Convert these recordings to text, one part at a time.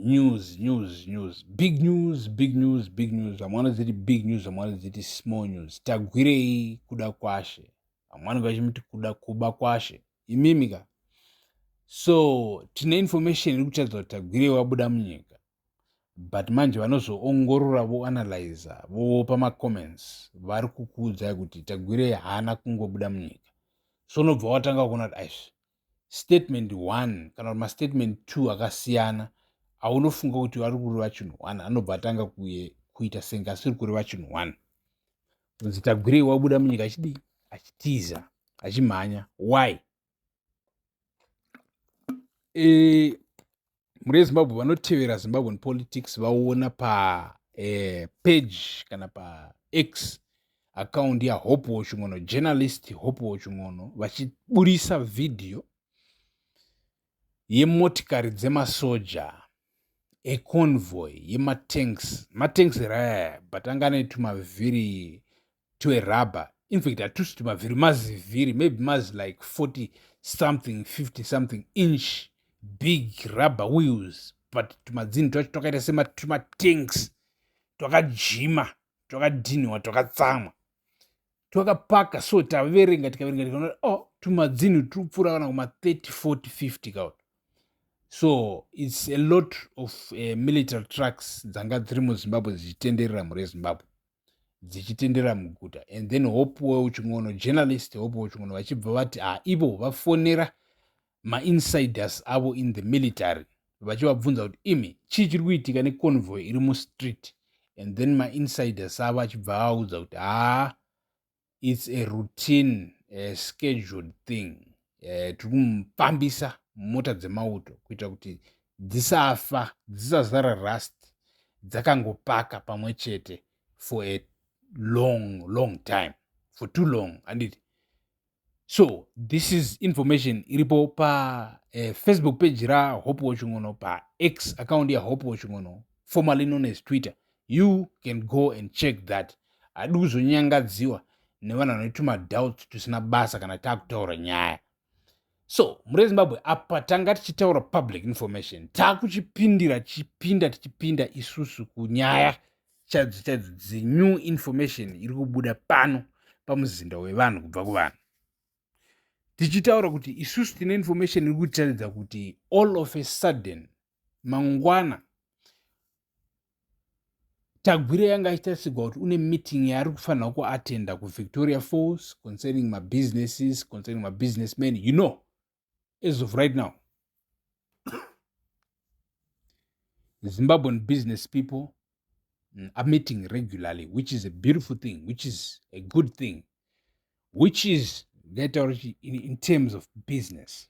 news. Big news. Amwana ziti big news, amwana ziti small news. Tagwirei kuda kwashe. Amwana vachimiti kuba kwashe. Imimika. So, tine information iri kutatidza kuti Tagwirei wabuda munyika. But manje vanozoongorora voanalyze vopa macomments vari kukuudzai kuti Tagwirei haana kungobuda munyika. So unobva watanga kuona kuti statement 1 kana mastatement 2 akasiyana, aunofunga kuti vari kureva chinhu 1, anobva atanga kuita senge asiri kureva chinhu 1. Kunzi Tagwirei wabuda munyika achitiza, achimhanya. Why? Muri Zimbabwe vanotevera Zimbabwean politics vaona page kana X account ya Hope Waching'ono, journalist Hope Waching'ono, vachiburisa video yemotikari dzemasoja, econvoy yematanks, raya, but angane tumavhiri twerabha. In fact, hatusi tumavhiri mazivhiri, maybe mazi like 40 something, 50 something inch big rubber wheels, but tumadzini twacho twakaita tumatanks twakajima, twakadhiniwa, twakatsamwa, twakapaka. So tikaverenga tikaona tumadzini turipfuura kana kuma 30, 40, 50 kaut. So it's a lot of military trucks dzanga dziri muZimbabwe dzichitenderera muri Zimbabwe, dzichitenderera muguta. And then Hope Waching'ono, journalist Hope Waching'ono, vachibva vati ivo vafonera ma-insiders avo in the military, vachivabvunza kuti imi chii chiri kuitika neconvoy iri mustreet. And then ma-insiders avo achibva avaudza kuti it's a routine scheduled thing. Tiri kumufambisa mota dzemauto kuita kuti dzisafa, dzisazara rust, dzakangopaka pamwe chete for a long time, for too long. So this is information iripo pa Facebook page ra Hope Waching'ono, pa X account ya Hope Waching'ono, formerly known as Twitter. You can go and check that. Aduzonyangadziwa nevana vanotuma doubts tusina basa kana takutaura nyaya. So muri Zimbabwe apa tanga tichitaura public information, tichipinda isusu kunyaya chadzo new information iri kubuda pano pamuzinda wevanhu kubva kuvanhu. Tichitaura kuti isusu tine information iri kutaridza kuti all of a sudden mangwana Tagwirei yanga achitasigwa kuti une meeting yaari kufanira kuatenda kuVictoria Falls concerning my businesses, concerning my businessmen. You know, as of right now, Zimbabwean business people are meeting regularly, which is a beautiful thing, which is a good thing, which is in terms of business,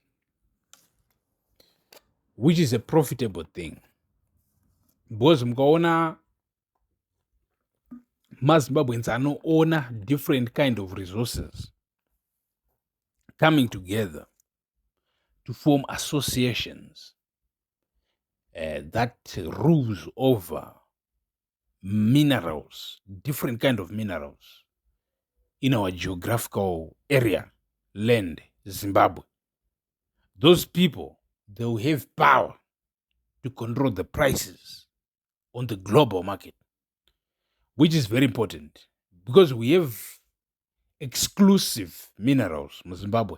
which is a profitable thing. Because mkaona maZimbabweans anoona different kind of resources coming together to form associations that rules over minerals, different kind of minerals in our geographical area, land, Zimbabwe. Those people, they will have power to control the prices on the global market, which is very important because we have exclusive minerals in Zimbabwe.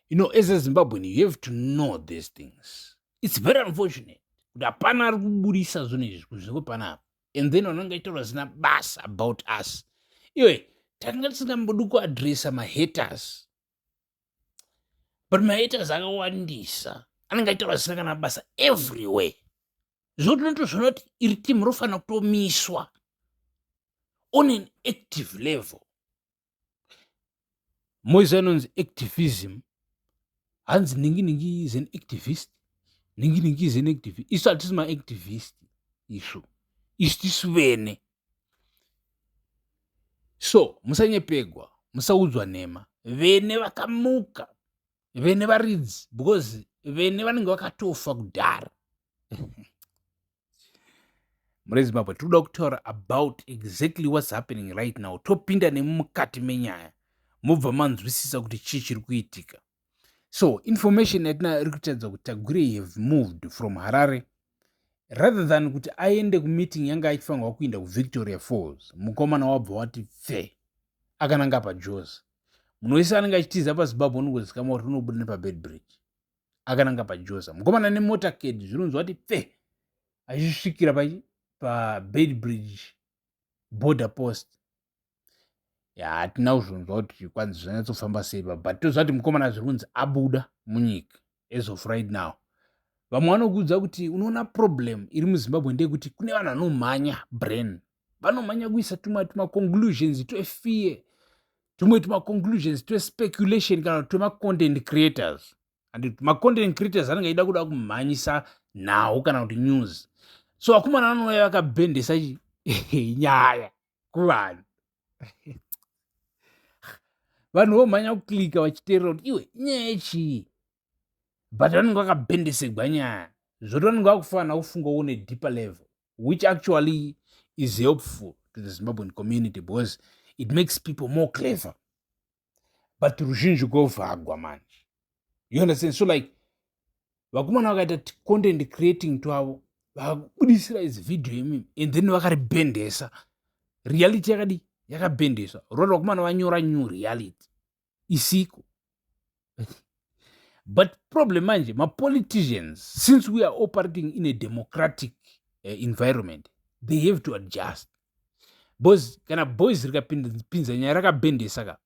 You know, as a Zimbabwean, you have to know these things. It's very unfortunate. And then onangaitaura zina basa about us. Iwe, tanga tisingamboduku addressa my haters. But my haters akawandisa. Anangaitaura zina kana basa everywhere. Zvotonoto zvonoti iri team rofana kutomiswa on an active level. Moise anonzi activism. Hanzi ningi is an activist. Ningi is an activist. Isu hatisi ma-activist. Isu tisu vene. So, musanyepegwa, musaudzwa nema. Vene vakamuka. Vene varidzi. Because vene vanenge vakatofa kudhara. Muri Zimbabwe, toda kutaura about exactly what's happening right now. Topinda nemukati menyaya. Mubva manzwisisa kuti chii chiri kuitika. So, information yatina iri kutaridza kuti Tagwirei have moved from Harare rather than kuti aende kumeeting yanga achifanirwa kuenda kuvictoria falls, mukomana wabva wati fe akananga pajozi. Munhu wese anenge achitiza pazimbabwe unongozikamwa kuti unobuda nepabed bridge, akananga pajozi. Mukomana nemotaked zvinonzi wati fe achisvikira pabed bridge border post. Hatina kuzvonzwa kuti kwanzi zvanyatsofamba sei, but toziva kuti mukomana zvinonzi abuda munyika as of right now. Vamwe vanokuudza kuti unoona problem iri muzimbabwe ndeyekuti kune vanhu vanomhanya brain, vanomhanya kuisa tuma-conclusions twefiye, tumwe tuma-conclusions twespekulation kana twema-content creators. And ma-content creators anenge aida kuda kumhanyisa nhau kana kuti news. So vakomana vanouya vakabhendesa nyaya kuvanhu. Vanhu vomhanya kuklika vachiteerera kuti iwe inyaya yechii, but vanenge vakabhendesegwa nyaya. Zvoti vanenge vakufanira kufunga one deeper level, which actually is helpful to the Zimbabwean community because it makes people more clever. But ruzhinji govhagwa manje. You understand? So like, vakomana vakaita content creating twavo, vakabudisira izi video imimi, and then vakaribhendesa. Reality yakadi yakabhendeswa. Rori vakomana vanyora new reality isiko. But problem manje, my politicians, since we are operating in a democratic environment, they have to adjust. Because kana boys rikapinza nyaya rakabhendesa ka,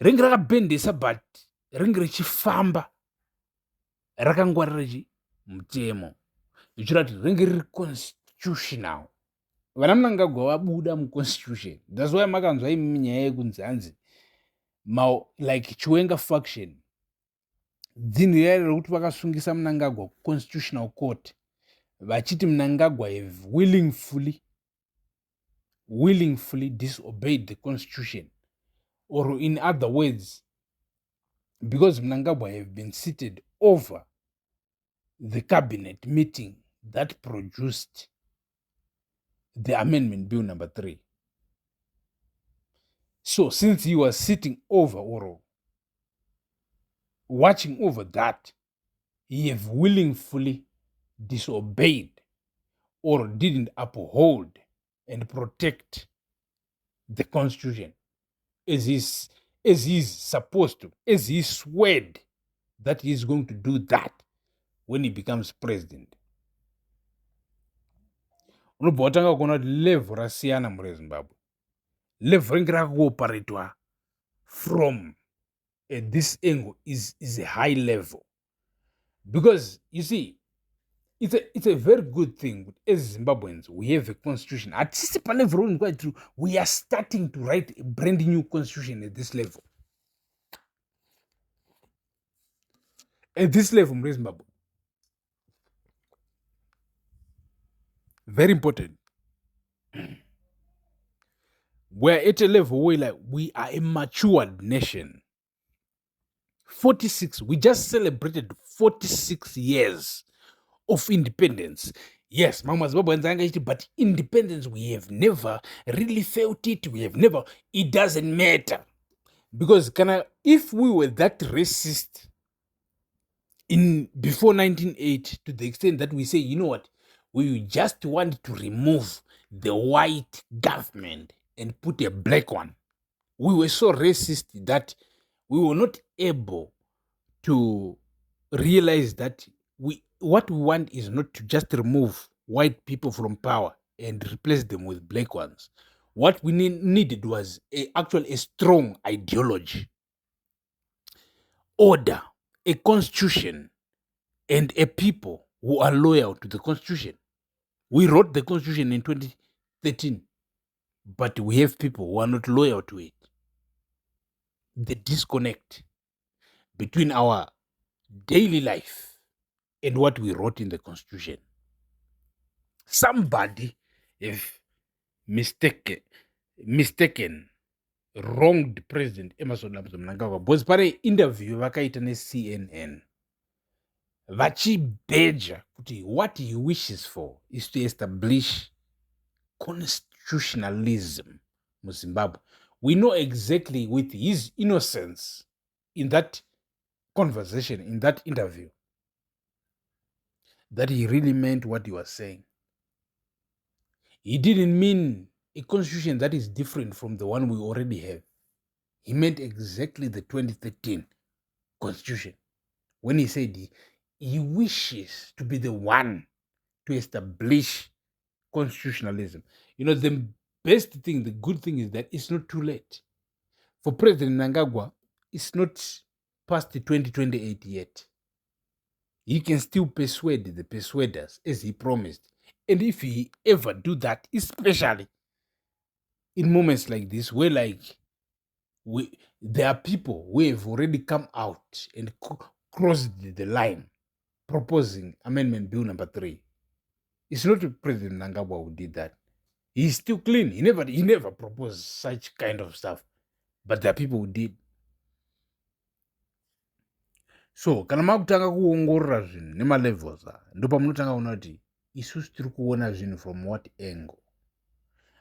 ringi rakabhendesa but ringi richifamba rakangwarira mutemo, zvichirati ringi riri constitutional. Vana Mnangagwa vabuda muconstitution. That's why makanzwa imi nyaya yekunzanzi like Chiwenga faction dzinhu riya rekuti vakasungisa Mnangagwa constitutional court vachiti Mnangagwa have willingfully disobeyed the constitution, or in other words, because Mnangagwa have been seated over the cabinet meeting that produced the amendment bill number 3. So since he was sitting over or watching over that, he have willingly disobeyed or didn't uphold and protect the constitution as he's supposed to, as he swore that he's going to do that when he becomes president. Unobva watanga kuona kuti level rasiyana murezimbabwe. Level ringi rakuoperatwa from this angle is a high level, because you see it's a very good thing as Zimbabweans we have a constitution. At least level we are starting to write a brand new constitution at this level. At this level, Zimbabwe, very important. We're at a level where like we are a matured nation. 46, we just celebrated 46 years of independence. Yes, Mama Zimbabwe, but independence, we have never really felt it. It doesn't matter. Because if we were that racist before 1980, to the extent that we say, you know what, we just want to remove the white government and put a black one. We were so racist that we were not able to realize that what we want is not to just remove white people from power and replace them with black ones. What we needed was actually a strong ideology, order, a constitution, and a people who are loyal to the constitution. We wrote the constitution in 2013, but we have people who are not loyal to it. The disconnect between our daily life and what we wrote in the constitution. Somebody have mistaken, wronged President Emerson Mnangagwa. Because pare interview vakaita CNN vachibheja kuti what he wishes for is to establish constitutionalism in Zimbabwe. We know exactly with his innocence in that conversation, in that interview, that he really meant what he was saying. He didn't mean a constitution that is different from the one we already have. He meant exactly the 2013 constitution when he said he wishes to be the one to establish constitutionalism. The best thing, the good thing is that it's not too late. For President Mnangagwa, it's not past the 2028 yet. He can still persuade the persuaders as he promised. And if he ever do that, especially in moments like this, where there are people who have already come out and crossed the line, proposing Amendment Bill number 3. It's not President Mnangagwa who did that. He's still clean. He never proposed such kind of stuff. But there are people who did. So kana makutanga kuongorora zvinhu nemalevels ndo pamunotanga kuona kuti isusu tiri kuona zvinhu from what angle.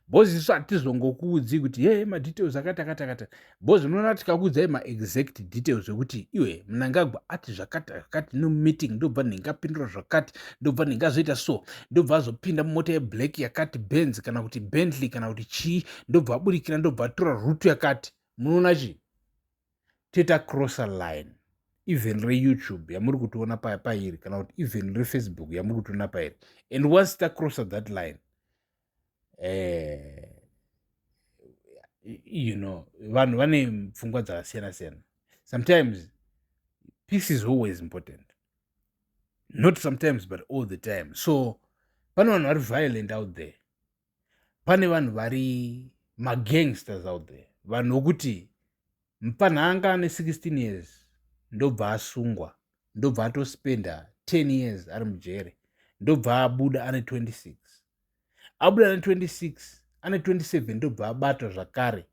Bhozi isu hatizongokuudzi kuti he madetails akati bhozi unoona tikakuudzai maexact details ekuti iwe Mnangagwa ati zvakati nomumeeting ndobva ndingapindura zvakati ndobva ndingazoita so ndobva azopinda mumota yeblack yakati Benz kana kuti Bentley kana kuti chii ndobva aburikira ndobva atora rutu yakati. Munoona chii? Teta cross a line. Even reYouTube yamuri kutoona pairi kana kuti even reFacebook yamuri kutoona pairi. And once ta cross that line, vanhu vane pfungwa dzakasiyana. Sometimes peace is always important. Not sometimes, but all the time. So pane vanhu vari violent out there. Pane vanhu vari magangsters out there. Vanhu vokuti mupanhanga ane 16 years ndobva asungwa, ndobva atospenda 10 years ari mujere, ndobva abuda ane 26. Abuda ane 26, ane 27 ndobva abatwa zvakare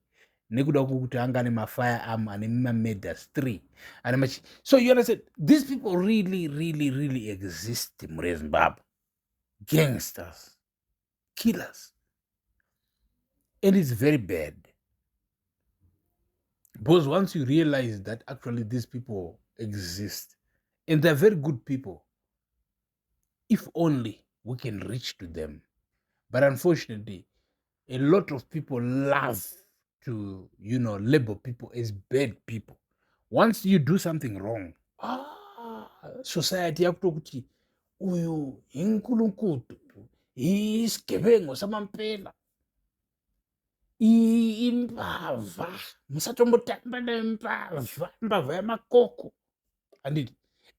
nekuda kwokuti anga ane mafirearm ane mamedals 3. So you understand, these people really exist in Zimbabwe. Gangsters, killers. And it's very bad. Because once you realize that actually these people exist, and they're very good people, if only we can reach to them. But unfortunately, a lot of people love to, label people as bad people. Once you do something wrong, society yakutokuti uyu inkulukutu, isigebengo samampela, imbava, musatombotamba mbava yamakoko. And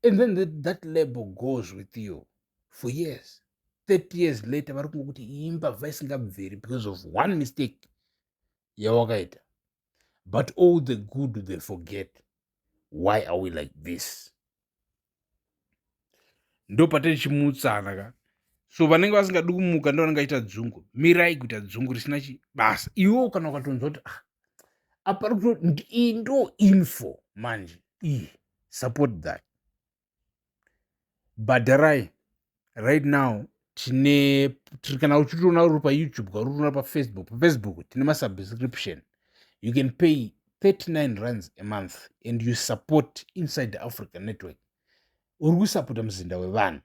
then that label goes with you for years. 30 years later, vari kungokuti imbava isingabviri because of one mistake yawakaita. But all the good they forget. Why are we like this? Ndo pateni chimutsana ka. So vanenge vasingadi kumuka ndo vanengaita dzungu. Mirai kuita dzungu risina basa. Iwo kana ukatonzwa kuti apari kuti ndo info manje. Support that. Bhadharai right now kana uchitoona uri paYouTube kana uri paFacebook tine masubscription. You can pay 39 rands a month and you support Inside the Africa Network. Uri kusapota muzinda wevanhu.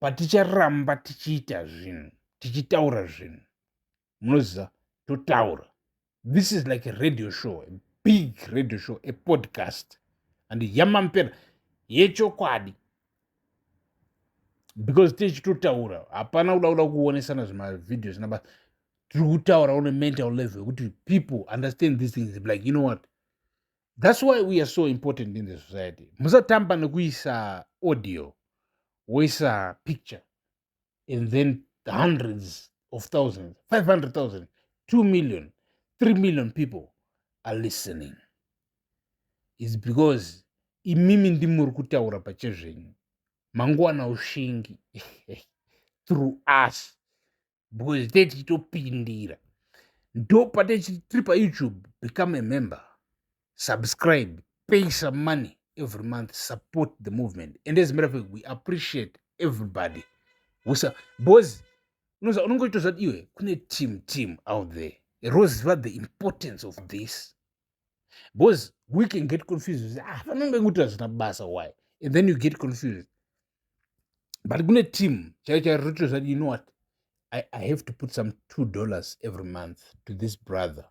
Paticharamba tichiita zvinhu, tichitaura zvinhu. Munoziva, totaura. This is like a radio show, a big radio show, a podcast. And yamampera yechokwadi. Because tichitotaura, hapana kuda kuonesana zvimavideos naba tiri kutaura on a mental level kuti people understand these things. Like, you know what? That's why we are so important in the society. Musatamba nekuisa audio, woisa picture, and then hundreds of thousands, 500,000, 2 million, 3 million people are listening. It's because imimi ndimuri kutaura pachezvenyu. Mangwana ushingi through us. Because tichitopindira. Ndo tiri paYouTube, become a member. Subscribe, pay some money every month, support the movement. And as a matter of fact, we appreciate everybody. Boys, unongoita zvat iwe kune team out there. Roziva the importance of this. Boys, we can get confused. Vanongoita zvina basa, why? And then you get confused. but kune team chaiyo rotozvati, you know what, I have to put some $2 every month to this brother,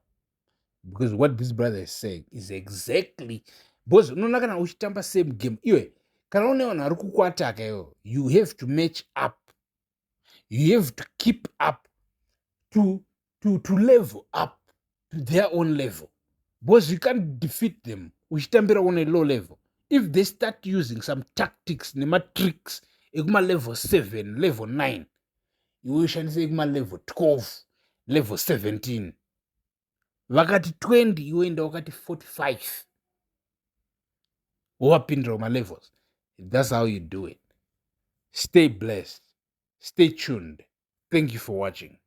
because what this brother is saying is exactly, because unoona kana uchitamba same game iwe kana une vanhu vari kukuataka iwo, you have to match up, you have to keep up to level up to their own level, because you can't defeat them uchitambira on a low level. If they start using some tactics nematricks ekuma-level 7 level 9, iwe ushandise ekuma-level 12 level 17, vakati 20 iwe enda wakati 45 wowapindira kuma-levels. That's how you do it. Stay blessed, stay tuned. Thank you for watching.